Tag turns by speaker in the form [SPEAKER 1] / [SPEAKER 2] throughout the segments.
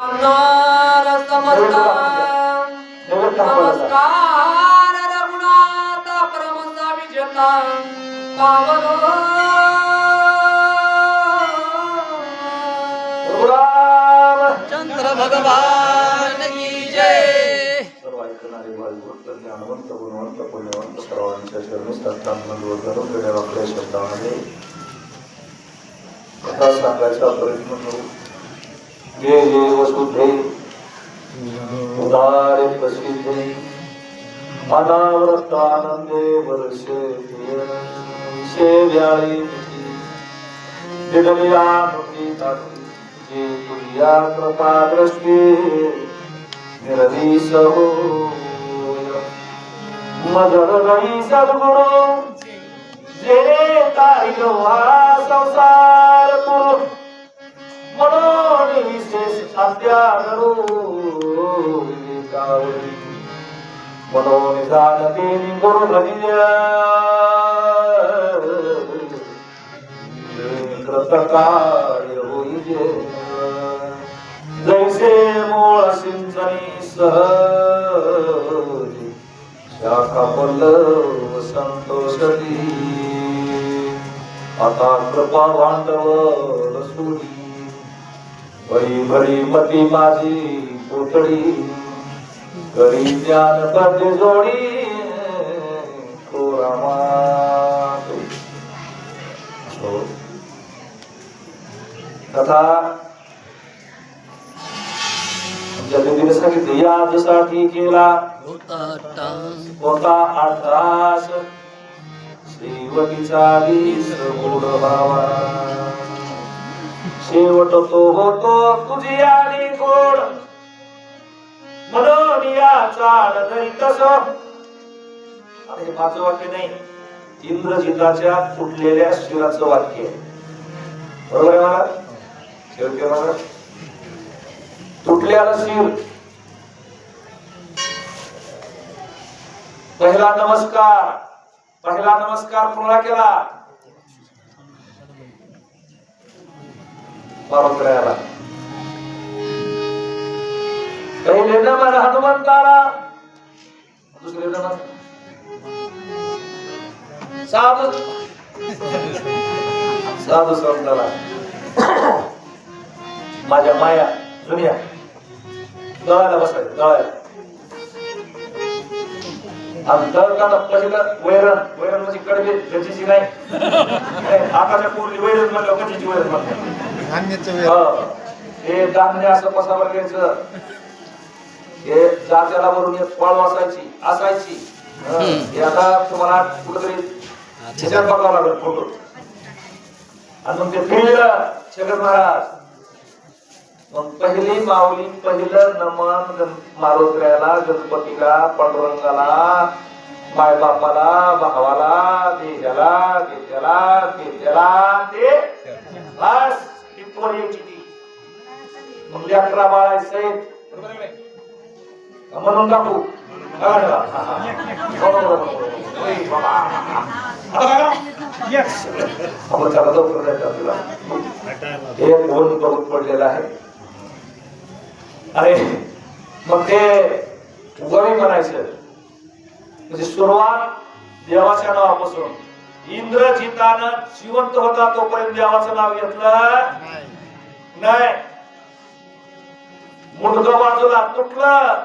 [SPEAKER 1] नमस्कार रघुनाथ परमसा विजेता पावलो चंद्र भगवान की जय.
[SPEAKER 2] सर्व ऐकणारे भाविक ज्ञानवंत गुणवंत पुण्यवंत सर्वांच्या चरणी साष्टांग धरून देवाकडे श्रद्धामध्ये कथा सांगायचा प्रयत्न करू. ये ये वसुधे उदारे प्रसिद्धे अनावरत आनंदे वर्षे व्याळी दिडलिया नुती ताटी जे तुझ्या कृपा दृष्टी निरदीस हो मदर नाही सद्गुरु जेणे तारिलो हा संसार पुरु मनोनी विशेष साध्या करू मनोनी जाणते गुरु भजिया कृतकार्य होईजे जैसे मूळ सिंचनी सहज शाखा पल्लव संतोषती आता कृपा भांडवल सुरी भरी भरी मती माझी पोतळी करी ज्ञान पद्य जोडी तो रामा कथा आमच्या देवीने सांगितले याजसाठी केला होता अर्थास श्रीवतीचा वीस गुण भावा शेवट तो होतो तुझी आणि गोड म्हणून या चाल धरी तस. आता हे माझं वाक्य नाही, इंद्रजिताच्या फुटलेल्या शिराचं वाक्य आहे. बरोबर आहे मला शेवटी मला तुटलेला शिर. पहिला नमस्कार कोणाला केला? पार्वतीला. पहिले नमन हनुमंताला, दुसरे नमन साधू संताला. माझ्या माया जुन्या गळाला बसायचं गळाला. आणि दळताना पहिलं वैरण म्हणजे कडबे गचीची नाही, आकाशात पूर्वी वैरण म्हणलं गचीची वैरण म्हणलं. हे धान्य असं पसावर घ्यायचं. हे जात्याला वरून एक पळ असायची. हे आता तुम्हाला कुठेतरी बघावं लागेल फोटो. आणि मग ते फिरलं शंकर महाराज. मग पहिली माऊली पहिलं नमन मारुतीला, गणपतीला, पांडुरंगाला, माय बापाला, भावाला, देशाला, ते बस टिप्पण यायची ती. मग 11 बाळायचे म्हणून टाकू. आपण त्याला लवकर जायचं तुला. हे फोन बघून पडलेला आहे. अरे मग ते गवी म्हणायचं म्हणजे सुरुवात देवाच्या नावापासून. इंद्रजितानं जिवंत होता तोपर्यंत देवाचं नाव घेतलं नाही. मुंडकं बाजूला तुटलं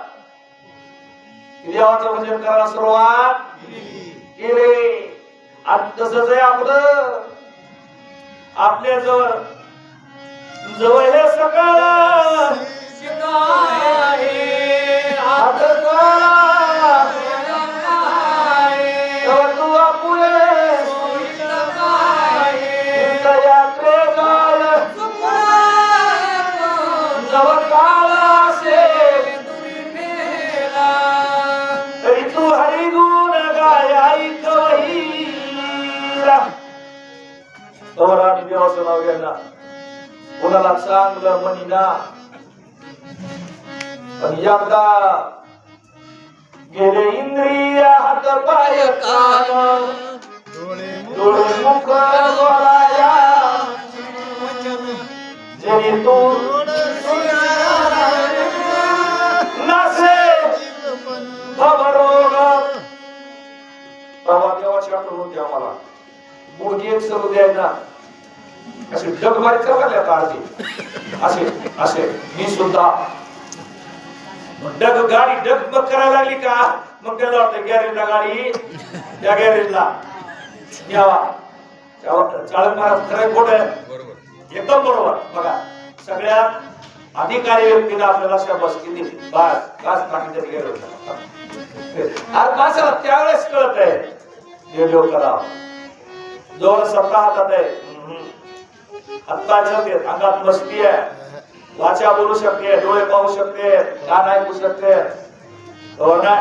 [SPEAKER 2] देवाचं भजन करायला सुरुवात केली. आणि तसंच आहे आपल्या जवळ हे सकाळ देवाचं नाव घ्यायला कोणाला चांगलं म्हणीना. पण एकदा गेले इंद्रिय हात पाय कान डोळे मुख बोलाया जरी तू मुलगी एक सरू द्यायला असे डगमारी करायला काढते असे असे मी सुद्धा डग गाडी डगमग करायला लागली का मग त्याला वाटतं गॅरेजला गाडी त्या गॅरेजला यावा चालक महाराज खरं खोट आहे एकदम बरोबर बघा सगळ्यात अधिकारी व्यक्तीला आपल्याला शाबास किती बस बस बाकीच्या गॅरेजला अरे माणसाला त्यावेळेस कळत आहे देव करा जोर सत्ता हातात आहे हातपाय चलते अंगात मस्ती आहे वाचा बोलू शकते डोळे पाहू शकते कान ऐकू शकते हो ना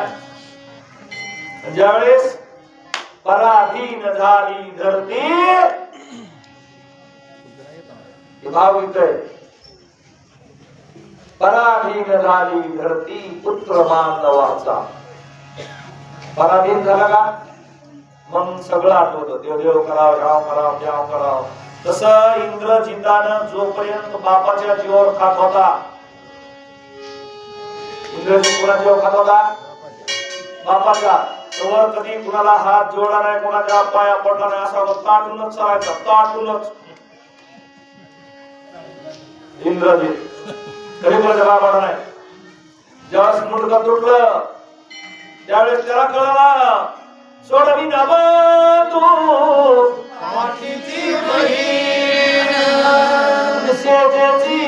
[SPEAKER 2] ज्यावेळेस पराधीन झाली धरती भाव येतोय पराधीन झाली धरती पुत्र मानवाचा पराधीन झाला का मग सगळं आठवतं देव देव करावं राव करावं द्याव करावं तसं इंद्रजितानं जोपर्यंत बापाच्या जीवावर खात होता इंद्रजित कोणाच्या जीवावर खात होता बापाच्या तोवर कधी कुणाला हात जोडला नाही कोणाच्या पाया पडला नाही असा ताटूनच चालायचा ताटूनच इंद्रजित कधी कोणाच्या पाया पडला नाही ज्यावेळेस मुंडकं तुटलं त्यावेळेस त्याला कळलं सोडवी ना बंधू
[SPEAKER 1] पाठीची बहीण
[SPEAKER 2] निषेधेची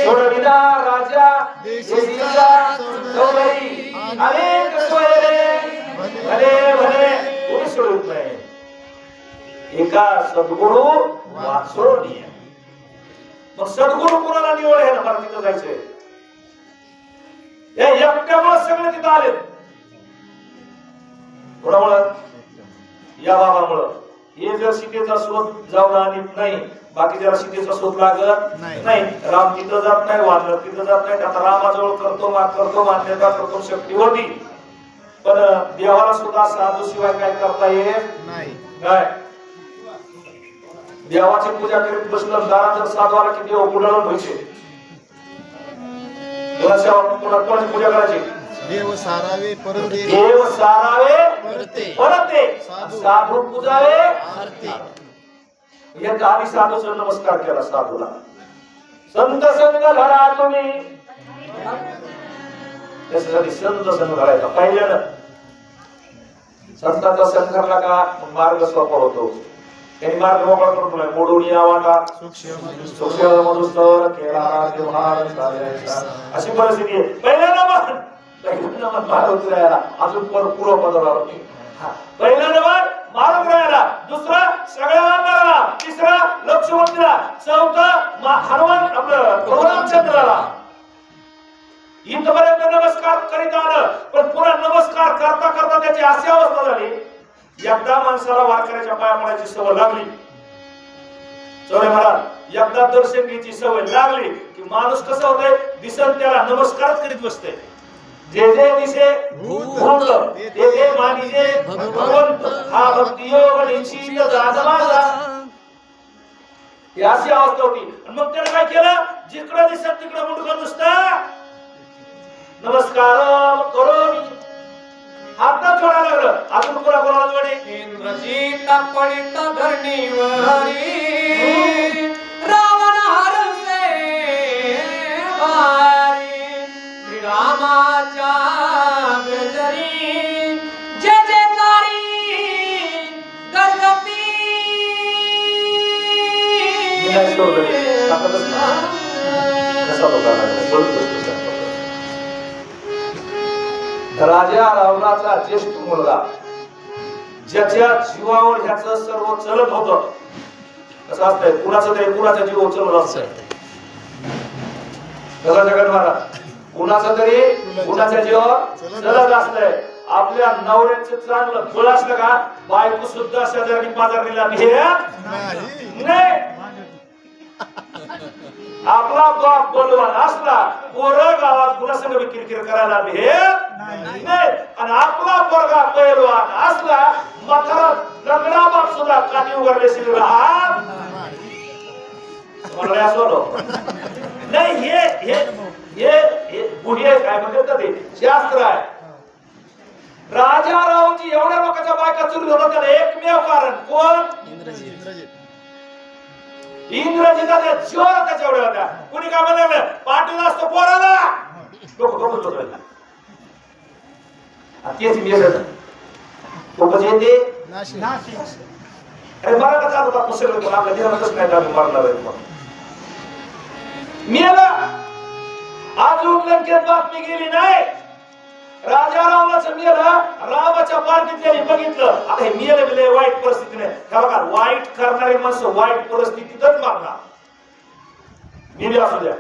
[SPEAKER 2] सोडविना राजा देशीचा चौधरी अनेक सोयरे भले भले कोणी सोडत नाही एका सद्गुरु वाचोनी मग सद्गुरु कोणाला निवड आहे ना मला तिथं जायचंय या एकट्यामुळे सगळे तिथं आले कोणामुळं या बाबामुळं हे जर सीतेचा शोध जाऊन आणत नाही बाकीच्या सीतेचा शोध लागत नाही राम तिथं जात नाही वानर तिथं जात नाही आता रामाजवळ करतो मान्यता करतो शक्ती होती पण देवाला सुद्धा साधू शिवाय काय करता येत नाही काय देवाची पूजा करीत बसलं दारा जर साधवाला की देव उडाळून व्हायचे कोणाची पूजा करायची
[SPEAKER 3] देव सारावे परते
[SPEAKER 2] देव सारावे परते साधू पूजावे याचा आधी साधूचा नमस्कार केला साधूला संत संघ घडा तुम्ही त्याच्यासाठी संत संघ घडायचा पहिल्यानं संतांचा संघाला का मार्ग सोपा होतो त्यांनी मार्ग मोकळा करतो नाही मोडून यावा का सूक्ष्म मधुस्तर केला व्यवहार अशी परिस्थिती आहे पहिल्यानं मारून राहायला अजून पूर्व पदाला होती पहिला नंबर मारून राहायला दुसरा सगळ्या वानराला तिसरा लक्ष्मणला चौथा हनुमान आपलं रामचंद्राला इथपर्यंत नमस्कार करीत आलं पण पुन्हा नमस्कार करता करता त्याची अशी अवस्था झाली एकदा माणसाला वारकऱ्याच्या पाया पडायची सवय लागली चौरे महाराज एकदा दर्शन घ्यायची सवय लागली की माणूस कसा होतोय दिसन त्याला नमस्कारच करीत बसते जे जे दिसे भूत ते ते मानिजे भगवंत हा भक्ती योग निश्चित जात माझा ही अशी अवस्था होती आणि मग त्याने काय केलं जिकडे दिसत तिकडे मुंडकं नुसतं नमस्कार करोमी हात जोडायला लागलं अजून कोणाला जोडे
[SPEAKER 1] इंद्रजित पडित धरणीवरी रावण हरसे भारी श्रीरामाच्या बेजरी जय जयकारी गजती
[SPEAKER 2] राजा रावणाचा ज्येष्ठ मुलगा ज्याच्या जीवावर ह्याचं सर्व चलत होत कसं असतंय कुणाचं तरी कुणाच्या जीव चलत असतंय जगत महाराज कुणाचं तरी कुणाच्या जीवावर चलत असतंय आपल्या नवऱ्याचं चांगलं फळ असलं का बायको सुद्धा शेजारी पाजारणीला नाही आपला बाप बलवान असला पोरं गावात कुणासंग किरकिर करायला भेट नाही आणि आपला पोरगा पैलवान असला म्हातारा लंगडा बाप सुद्धा काठी उघडले शिल्लक राहत नाही हे हे हे बुढी आहे काय म्हणतात ते शास्त्र आहे राजारावची एवढ्या लोकांच्या बायका चुरी होतात त्याला एकमेव कारण कोण?
[SPEAKER 3] इंद्रजित
[SPEAKER 2] इंद्रजिताच्या जोर त्याच्या एवढ्या होत्या. कुणी काय म्हणाले पाटील असतो पोराला लोक बघत होते. तेच मेलं तो कसे येते
[SPEAKER 3] नाशिक
[SPEAKER 2] अरे मला का चालू होता पुस्तक पण आपल्या देवातच नाही आम्ही मारणार आहे मग मेलं. अजून लंकेत बातमी गेली नाही. राजा रावणाचं मेलं रामाच्या पार्टीतल्या बघितलं. आता हे मेलं गेले वाईट परिस्थितीने हे बघा वाईट करणारी माणसं वाईट परिस्थितीतच मारणार. मी बी असू द्या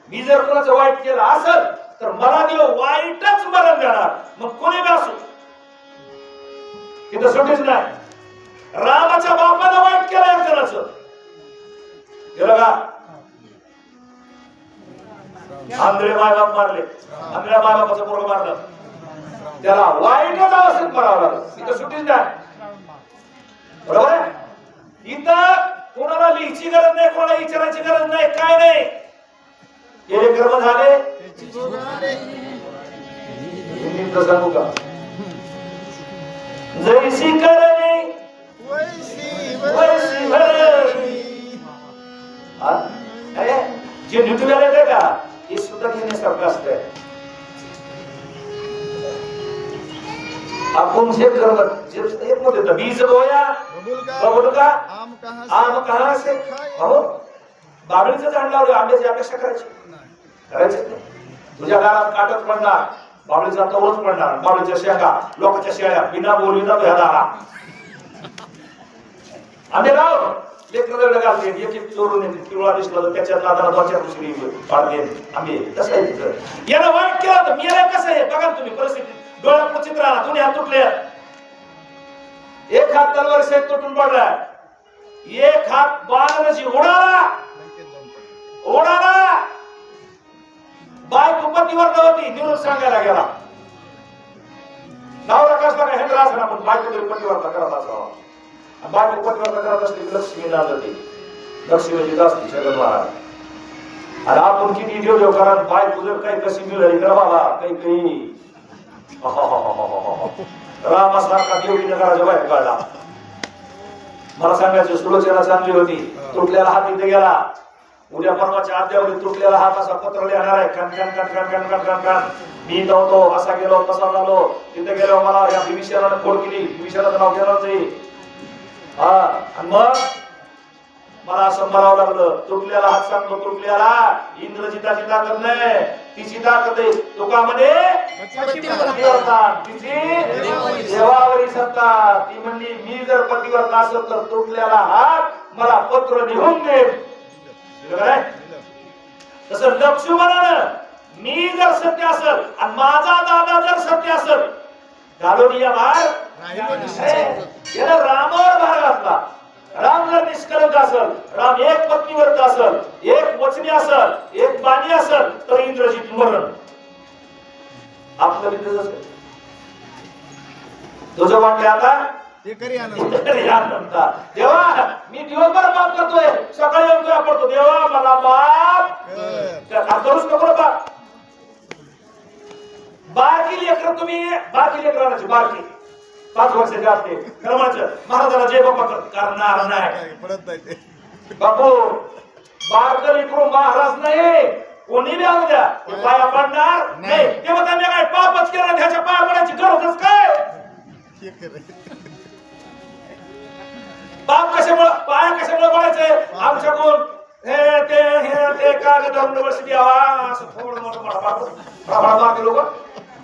[SPEAKER 2] मी जर कोणाचं वाईट केलं असेल तर मला देव वाईटच मरण देणार. मग कोणी बी असू तिथं सुटीच नाही. रामाच्या बापानं वाईट केलं एक जणाचं गेलं का आंधळे मायबाप मारले. आंधळ्या मायबापाचं पोरगं मारलं त्याला वाईटच अवस्थेत मरावं लागलं. इथं सुटीच नाही बरोबर आहे. इथं कोणाला लिहायची गरज नाही कोणाला विचारायची गरज नाही काय नाही. गेले कर्म झाले सांगू का जैसी करणे वैसी भरणी. जे न्यूट्रियल येते का हे सुद्धा घेण्यासारखं असतंय. आपण जे कर्म एक मध्ये बीज बोया बबुल का आम कहां से हो. बाबळीचं झाड लावलं आंब्याची अपेक्षा करायची नाही. तुझ्या घरात काटच पडणार बाबळीचा तवच पडणार. बाबळीच्या शेंगा लोकांच्या शेळ्या बिना बोलवीचा भेदारा आंबे लाव लेकर वेगळं घालते एक एक चोरून येते. किवळा दिसला तर त्याच्यात नादाला दोनच्या दुसरी पाडते आंबे. कसं आहे तिथं यानं वाईट केलं तर मेला कसं आहे बघा तुम्ही परिस्थिती. डोळ्यात चित्र आला दोन्ही हात तुटले. एक हात तलवार शेत तुटून पडलाय. एक हात बाणाची उडाला बायको पतीवर होती निरोप सांगायला गेला. नवरा कसला काय हेंद्र असं आपण बायको तरी पतीवर करत असावा. बायको पतीवर करत असली लक्ष्मी नांदते. लक्ष्मीची जास्ती जगन महाराज. आणि आपण किती देव देव करा बायको जर काही कशी मिळाली तर बाबा काही काही रामासारखा देवडी नगराच्या बाहेर काढला. मला सांगायचं सुलोचना चांगली होती. तुटलेला हात इथे गेला. उद्या परवाच्या आद्यावरी तुटलेला हात असा पत्र लिहिणार आहे. कण कण कण कण कण कण कण मी नव्हतो असा गेलो तसा झालो. तिथे गेलो मला या विभीषणाने फोड केली. विभीषणाचं नाव घेणार नाही. आणि मग मला असं म्हणावं लागलं तुटलेला हात सांगतो तुटलेला इंद्रजिताची ताकद नाही तिची ताकद आहे तुकामध्ये तिची देवावरी सत्ता. ती म्हणली मी जर पतिव्रता असेल तर तुटलेला हात मला पत्र लिहून दे. तसं लक्ष्मणानं मी जर सत्य असेल आणि माझा दादा जर सत्य असेल घालोनिया भार याला रामावर भार घातला. राम जर निष्कलंक असेल राम एक पत्नीव्रत असेल एक वचनी असेल एक बाणी असेल तर इंद्रजित मरण. आपलं तसंच तुझं वाटलं आता देवा मी दिवसभर माफ करतोय सकाळी येऊन तुला पडतो देवा मला माफ करूच नको बाप. बारकी लेकर तुम्ही बारकी लेकरांची बारकी 5 वर्षाची असते खरं म्हणायचं महाराजाला जय बाबा करणार नाही. बापू बारक लेकरू महाराज नाही कोणी बी आणू द्या पाया पडणार नाही. तेव्हा त्यांनी काय पापच केलं त्याच्या पाया पडायची गरजच काय. पाप कशामुळे पाया कशामुळे पडायचे आमच्याकडून हे ते कागद वर्षी द्यावा असं थोडं मोठं लोक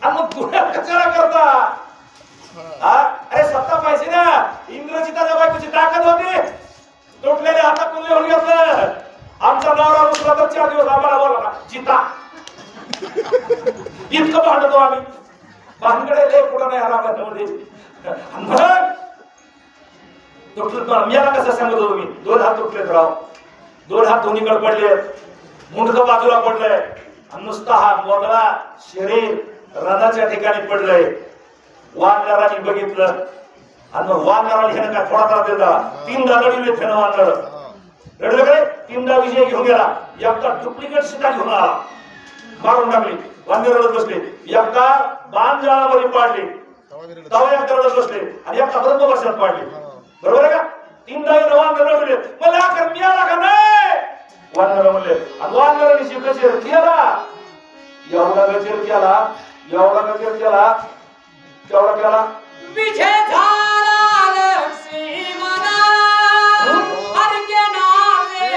[SPEAKER 2] आणि मग गुन्हा कशाला करता. अरे सत्ता पाहिजे ना. इंग्रजीच्या बायकोची ताकद होती तुटलेल्या हातातून लिहून घेतलं. आमचा नवरा रुसला तर 4 दिवस आम्हाला बोला जिता इतकं भांडतो आम्ही. भानगडे लय कुठं नाही हरामध्ये तुटलं. याला कसं सांगत होतो मी 2 हात तुटलेत राव. 2 हात दोन्हीकडे पडले मुंडकं बाजूला पडलंय आणि नुसता हा मोगळा शरीर रणाच्या ठिकाणी पडलंय. वानरांनी बघितलं आणि मग वानरांनी ह्यानं काय थोडा त्रास दिला. 3दा लढवले त्यानं वानर रडलं काय 3दा विजय घेऊन गेला. एकदा डुप्लिकेट सीता घेऊन आला मारून टाकली. वानर रडत बसले. एकदा बाण जाळामध्ये पाडले तवा एकदा रडत बसले आणि एकदा ब्रह्म वर्षात पाडले. बरोबर आहे का? 3 दाईन वानर रडले, मला आकार मिळाला का नाही? वानर म्हणले आणि वानरांनी शिकशेर केला, एवढा गजर केला, एवढा गजर केला, केवढा केला?
[SPEAKER 1] विजय झाला लक्ष्मणा अर्घ्य नाचे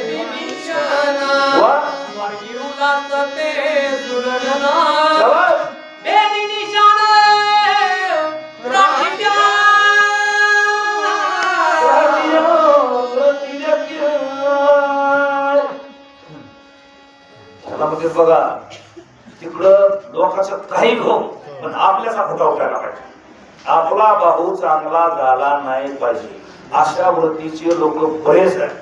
[SPEAKER 1] विभीषणा स्वर्गी उल्हास ते सुरडना
[SPEAKER 2] शाबास.
[SPEAKER 1] बेदी निशाण राखीच्या
[SPEAKER 2] मध्ये बघा तिकडं लोकांचं काही हो पण आपल्याचा खोटा उठायला पाहिजे. आपला भाऊ चांगला झाला नाही पाहिजे अशा वृत्तीचे लोक बरेच आहेत.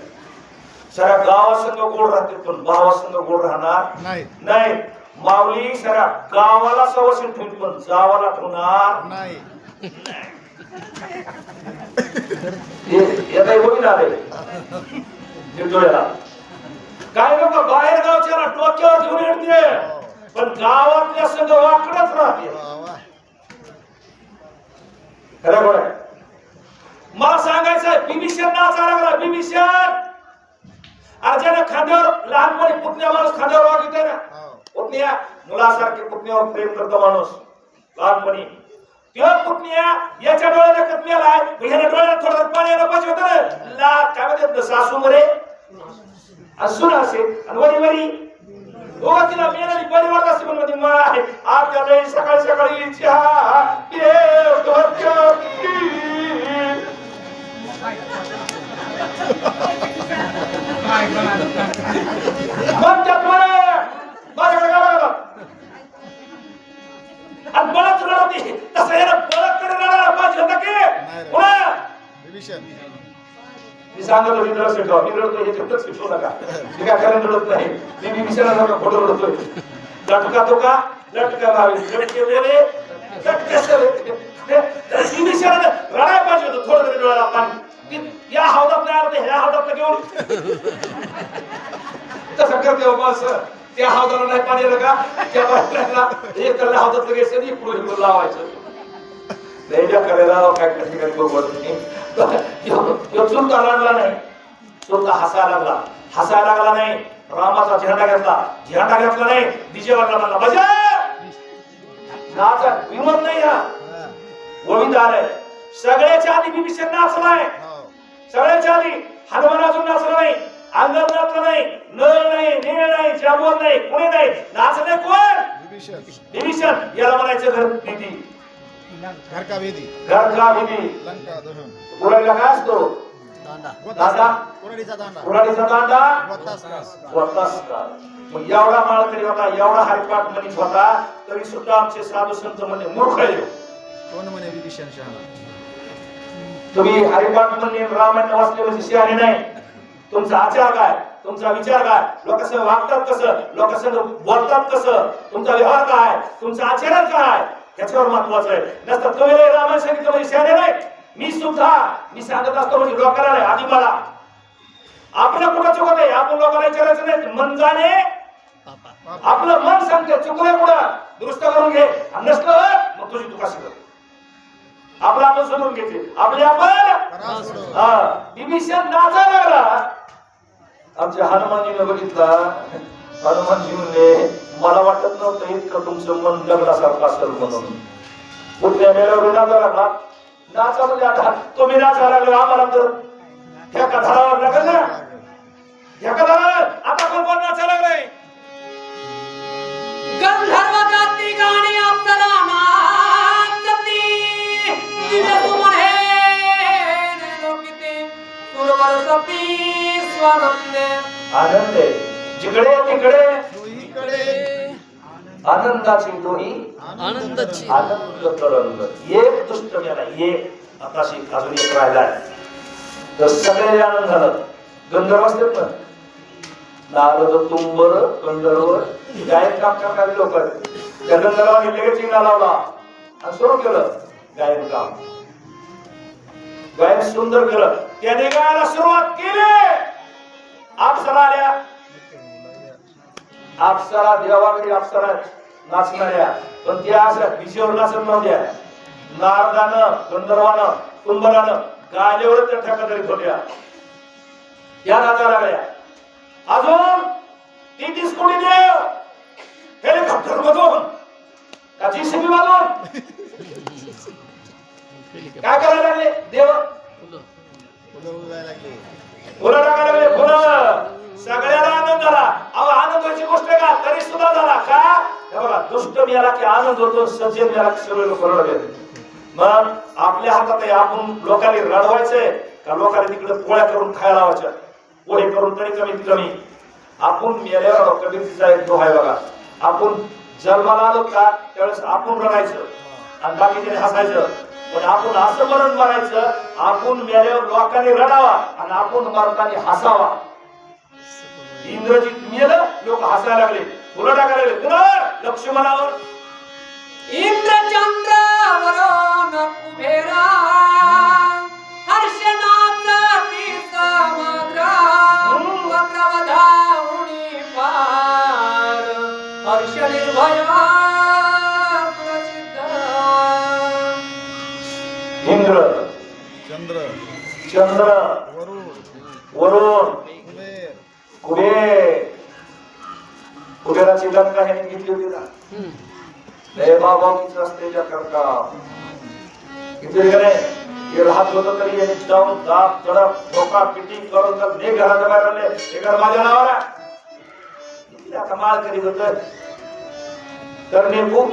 [SPEAKER 2] साऱ्या गावासंग गोड राहते पण भावासंग गोड राहणार नाही. माऊली साऱ्या गावाला सवशील ठेवून पण जावाला ठेवणार
[SPEAKER 3] नाही.
[SPEAKER 2] हे होईल आले निर्दोळ्याला. काय लोक बाहेर गावच्या डोक्यावर घेऊन येते पण गावातल्या संघ वाकडच राहते. खरं बोल मला सांगायचंय बिभीषण नाचा लागला. बिभीषण अर्जुन खांद्यावर लहानपणी पुतण्या माणूस खांद्यावर वागते ना, पुतण्या मुलासारखे पुतण्यावर प्रेम करतो माणूस लहानपणी. त्या पुतण्या याच्या डोळ्याला कतम्याला ह्याच्या डोळ्याला थोडं पाणी आलं पाहिजे होतं ना. ला काय म्हणते सासू मरे असून असे आणि वरी वरी हो तिला मेनाली परिवार असते पण मध्ये माय आपल्याला सकाळी सकाळी चहा माझ्याकडे काय बघा आणि बळच रडवते तसं याला बळत तरी रडायला पाहिजे होतं की मी सांगत होती लक्ष ठेवा. मी रडतोय हे लक्ष ठेवू नका. मी काय कारण रडत नाही. मी बिभीषणाला खोटं रडतोय. लटका तो का लटका भावी लटके बोले लटके सवे बिभीषणाला रडायला पाहिजे होतं थोडं तरी डोळ्याला पाणी. या हौदात नाही आलं ह्या हौदात घेऊन तसं करते बाबा. असं त्या हौदाला नाही पाणी आलं का त्या बायला एक तर हौदात लगेच पुढे लावायचं. करायला काय ठिकाणी बरोबर चुलता रडला नाही, चुलता हसायला लागला नाही. रामाचा झेंडा घेतला नाही. डीजे वाजला म्हणला बजा नाचा विमत नाही. हा गोविंद आलाय. सगळ्याच्या आधी बिभीषण नाचलाय. सगळ्याच्या आधी हनुमान अजून नाचला नाही, अंगद नाचला नाही, नळ नाही, नीळ नाही, जांभूळ नाही, कोणी नाही. नाचले कोण? बिभीषण. याला म्हणायचं घर निधी
[SPEAKER 3] घर का विधी
[SPEAKER 2] लंका दहन. कुराडीला काय असतो? दांडा. कुराडीचा दांडा वतासकार. मग एवढा माळकरी होता, एवढा हरिपाठ म्हणत होता तरी सुद्धा आमचे साधू संत म्हणले मूर्ख आहे.
[SPEAKER 3] कोण म्हणे विभीषण शहाणा?
[SPEAKER 2] तुम्ही हरिपाठ म्हणले रामायण वाचले म्हणजे शहाणे नाही. तुमचा आचार काय, तुमचा विचार काय, लोकांसंग वागतात कसं, लोकांसंग बोलतात कसं, तुमचा व्यवहार काय, तुमचं आचरण काय याच्यावर महत्वाचं आहे. नसतं तुम्ही रामायण सांगितलं म्हणजे शहाणे नाही. मी सांगत असतो म्हणजे लोकांना नाही आधी मला आपलं कुठं चुकत आहे. आपण लोकांना विचारायचं नाही. मन जाणे आपलं मन सांगते चुकलंय कुठं दुरुस्त करून घे. नसलं मग तुझी तू कशी कर. आपलं आपण सोडून घ्यायचे आपले आपण. बिभीषण नाचायला लागला. आमच्या हनुमानजीने बघितला. हनुमानजी म्हणले मला वाटत नव्हतं इतकं तुमचं मन दगडासारखं असेल म्हणून. पुढल्या मेल्यावर नाचा लागला. नाचा म्हणजे आता तुम्ही नाचायला लागला आम्हाला तर ठेका धरावर लागल ना. ठेका धरावर आता कोण नाचायला लागलाय?
[SPEAKER 1] गंधर्व जाती गाणी अप्सरा नाचती तिथे सुमन हे लोकिते सुरवर सती स्वानंदे.
[SPEAKER 2] आनंदे जिकडे तिकडे आनंदाची डोही
[SPEAKER 4] आनंदाची
[SPEAKER 2] आनंद तरंग. एक दुष्ट गेला एक आताशी अजून एक राहिलाय तर सगळे आनंद झालं. गंधर्व असतात ना नारद तुंबर गंधर्व गायन काम करणारे लोक त्या गंधर्वाने लगेच चिंगा लावला आणि सुरू केलं गायन काम. गायन सुंदर केलं. त्याने गायला सुरुवात केली. अप्सरा आल्या. अप्सरा देवाकडे अप्सरा नाचणाऱ्या पण त्या अशा विषयावर नाचत नव्हत्या. नारदानं गंधर्वानं कुंभरानं गालेवर त्या ठेका करीत होत्या या नाचा लागल्या अजून 30 कोटी देव हेलिकॉप्टर मधून का जीसीबी मधून काय करायला लागले देव फुलं टाकायला लागले फुलं सगळ्याला आनंद झाला अहो आनंदाची गोष्ट आहे का तरी सुद्धा झाला का हे बघा दुष्ट मेला की आनंद होतो सज्जन मेला की सगळे लोक रडले मग आपल्या हातात आहे आपण लोकांनी रडवायचंय का लोकांनी तिकडे पोळ्या करून खायला लावायच्या पोहे करून तरी कमीत कमी आपण मेल्यावर कबीरचा एक दोहा आहे बघा आपण जन्माला आलो का त्यावेळेस आपण रडायचं आणि बाकीचे हसायचं पण आपण असं मरण मरायचं आपण मेल्यावर लोकांनी रडावा आणि आपण मरताना हसावा इंद्रजित मेलं लोक हसायला लागले फुलं टाकायला लागले पुन्हा लक्ष्मणावर
[SPEAKER 1] इंद्रचंद्र वरून कुबेरा हर्षनाथाती समुद्र वक्रवधावणी पार हर्ष निर्भय प्रसिद्ध
[SPEAKER 2] इंद्र
[SPEAKER 3] चंद्र
[SPEAKER 2] चंद्र
[SPEAKER 3] वरुण
[SPEAKER 2] वरुण
[SPEAKER 3] कुबेर
[SPEAKER 2] कुबेर कुबेराची लंका ह्याने घेतली होती ना लय भावभावकीच असते करता किती का नाही हे राहत होतं तरी यांनी जाऊन दाब तडप धोका पिटी करून तर हे घराच्या बाहेर आले हे घर माझ्या नावाला किती आता माळ करीत होत करणे खूप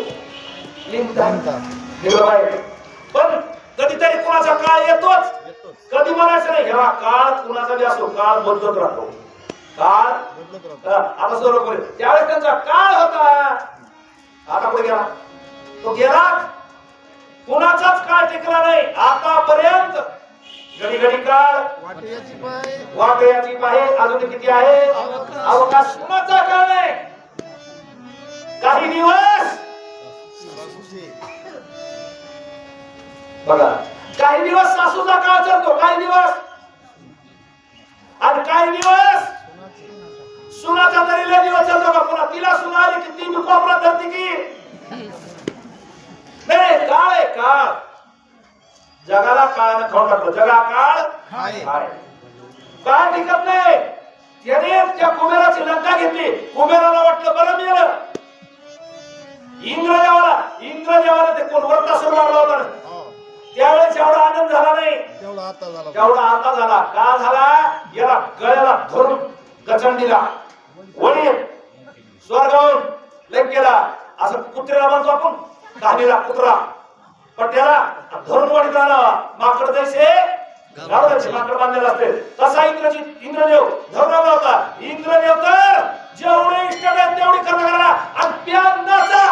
[SPEAKER 2] पण कधीतरी कुणाचा काळ येतोच कधी म्हणायचं नाही ह्या काळ कुणाचा बी असो काळ बदलत राहतो काळ आता सर्व त्यावेळेस त्यांचा काळ होता आता कुठे गेला तो गेला कुणाचाच काळ टिकला नाही आतापर्यंत घडी घडी काळ वाकयाची पाहे अजून किती आहे अवकाश कुणाचा काळ नाही काही दिवस बघा काही दिवस सासूचा काळ चालतो काही दिवस आणि काही दिवस सुनाचा तरी लय दिवस चालतो का पुन्हा तिला सुना आली की ती कोपरा धरती की नाही काळ आहे काळ जगाला काळानं खाऊन टाकलं जगा काळ काळ टिकत नाही त्याने त्या कुबेराची लंका घेतली कुबेराला वाटलं बरं मिळालं इंद्रदेवाला ते कोण वरतासूर मारला होता त्यावेळेस एवढा आनंद झाला नाही तेवढा आता झाला का झाला याला गळ्याला धरून गचंडीला वळी स्वर्गावून लेख केला असं कुत्र्याला म्हणतो आपण कहाणीला कुत्रा पट्ट्याला धरून वडीत आणावा माकड जैसे गावडाचे माकड बांधलेला असते तसा इंद्रदेव धरून होता इंद्रदेव तर जेवढे इष्ट आहेत तेवढी कर्म करायला आणि प्यानाचा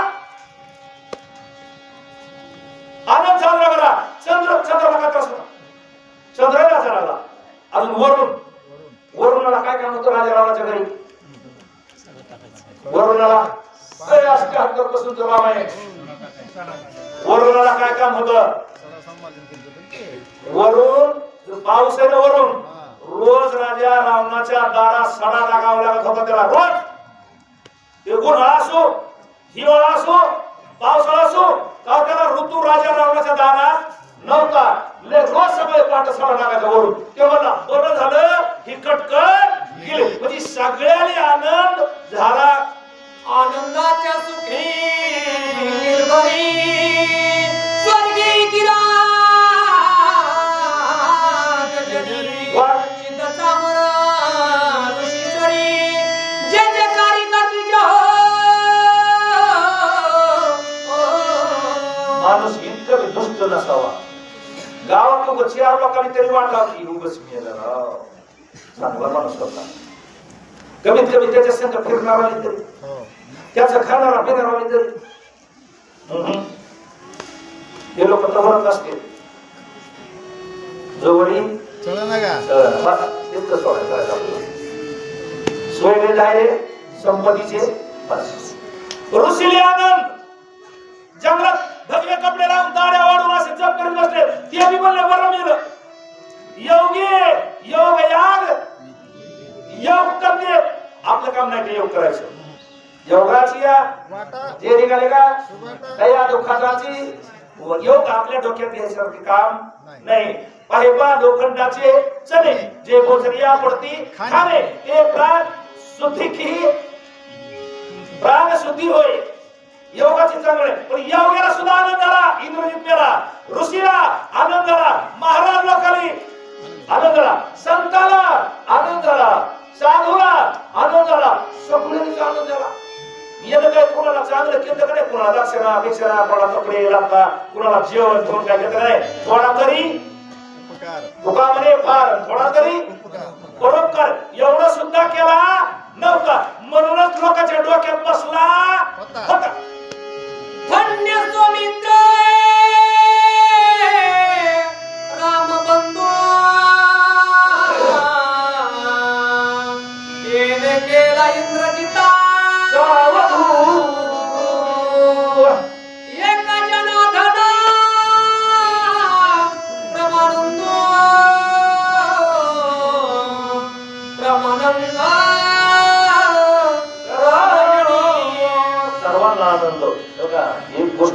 [SPEAKER 2] आनंद साजरा करा चंद्राला काय चंद्राला झाला अजून वरुणाला काय काम होतं राजा रावणाच्या घरी वरुणाला बसून तो राम आहे वरुणाला काय काम होतं वरुण पाऊस आहे ना वरुण रोज राजा रावणाच्या दारात सडा लागावा लागत होता त्याला रोज ते उन्हाळा असो हिवाळा असो पावसाळा असो का त्याला ऋतू राजा रावणाच्या दारात नव्हता रोज सगळे पाठ सडा लागायचा वरून ते म्हणला बरं झालं ही कटकट गेले म्हणजे सगळ्याले आनंद झाला
[SPEAKER 1] आनंदाच्या सुखी निर्भरी स्वर्गी गिरा चिंताचा मरा ऋषीश्वरी जे जे कार्य करती जो
[SPEAKER 2] माणूस इतकं दुष्ट नसावा गावात लोक 4 लोकांनी तरी वाटला की उगच मेला चांगला माणूस होता कमीत कमी त्याच्या संग फिरणारा तरी त्याचा खाणारा पिणारा तरी हे लोक तवरत असते जवळी सोयरे जायरे संपत्तीचे ऋषीले आनंद जंगलात भगवे कपडे लावून दाड्या वाढून असे जप करीत बसले ते बी म्हणले बरं मेलं योग करते आपलं काम नाही ते योग करायचं योगाची या जे निघाले का त्या दुःखाची योग आपल्या डोक्यात घ्यायसारखे काम
[SPEAKER 3] नाही.
[SPEAKER 2] नाही. पाहिबा लोखंडाचे चणे जे बोचरिया पडती खाणे ते प्राण शुद्धी की प्राण शुद्धी होय. योगाचे चांगले पण योगाला सुद्धा आनंद आला. इंद्रजित मेला, ऋषीला आनंद आला, महाराज लोकांनी आनंद आला, संताला आनंद आला, साधूला आनंद आला, सगळ्यांचा आनंद आला. येणं काय कुणाला चांगलं केलं का नाही, कुणाला दक्षिणा अपेक्षा, कोणाला कपडे लागता, कुणाला जेवण थोडं काय घेतलं नाही, थोडा तरी
[SPEAKER 3] उपकार
[SPEAKER 2] तुका म्हणे फार थोडा तरी
[SPEAKER 3] उपकार
[SPEAKER 2] परोपकार एवढं सुद्धा केला नव्हता. म्हणूनच लोकांच्या डोक्यात बसला होता.
[SPEAKER 1] धन्य स्वामित्र राम बंधू येणे केला इंद्रजिता एका जनार्दना प्रमाणंदो प्रमाणंदा
[SPEAKER 2] सर्वांना आनंद. बघा, एक गोष्ट